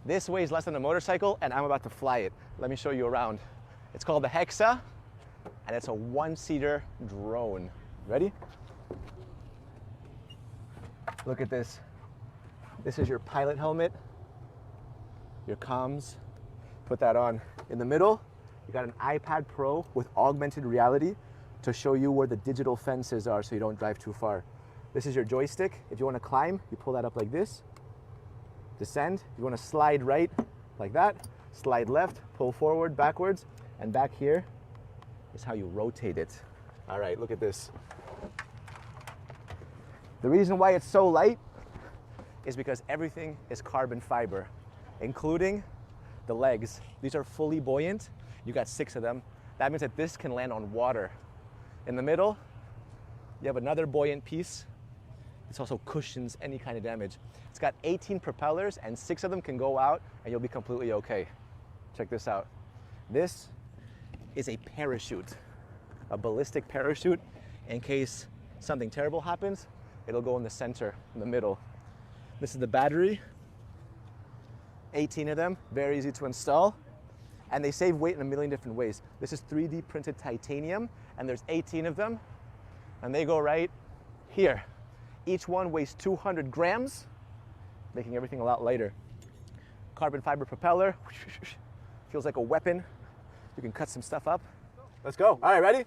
This weighs less than a motorcycle, and I'm about to fly it. Let me show you around. It's called the Hexa, and it's a one-seater drone. Ready? Look at this. This is your pilot helmet, your comms. Put that on. In the middle, you got an iPad Pro with augmented reality to show you where the digital fences are so you don't drive too far. This is your joystick. If you want to climb, you pull that up like this. Descend. You want to slide right like that. Slide left, pull forward, backwards, and back here is how you rotate it. All right, look at this. The reason why it's so light is because everything is carbon fiber, including the legs. These are fully buoyant. You got 6 of them. That means that this can land on water. In the middle, you have another buoyant piece. This also cushions any kind of damage. It's got 18 propellers, and 6 of them can go out, and you'll be completely okay. Check this out. This is a parachute, a ballistic parachute. In case something terrible happens, it'll go in the center, in the middle. This is the battery. 18 of them, very easy to install. And they save weight in a million different ways. This is 3D printed titanium, and there's 18 of them, and they go right here. Each one weighs 200 grams, making everything a lot lighter. Carbon fiber propeller, feels like a weapon. You can cut some stuff up. Let's go. All right, ready?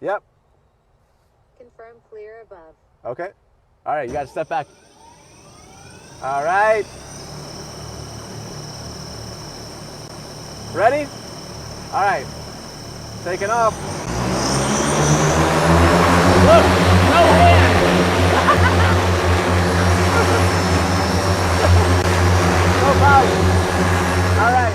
Yep. Confirm clear above. Okay. All right, you got to step back. All right. Ready? All right. Taking off. Look, no hand. No problem. All right.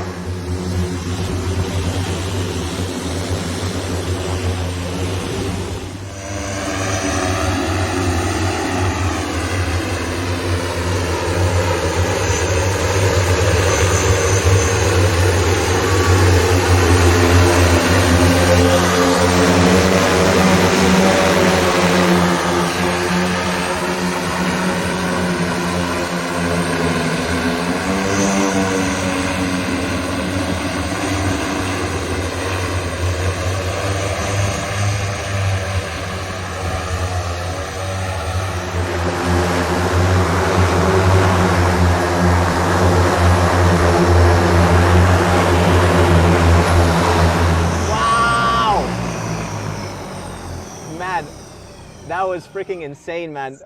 That was freaking insane, man.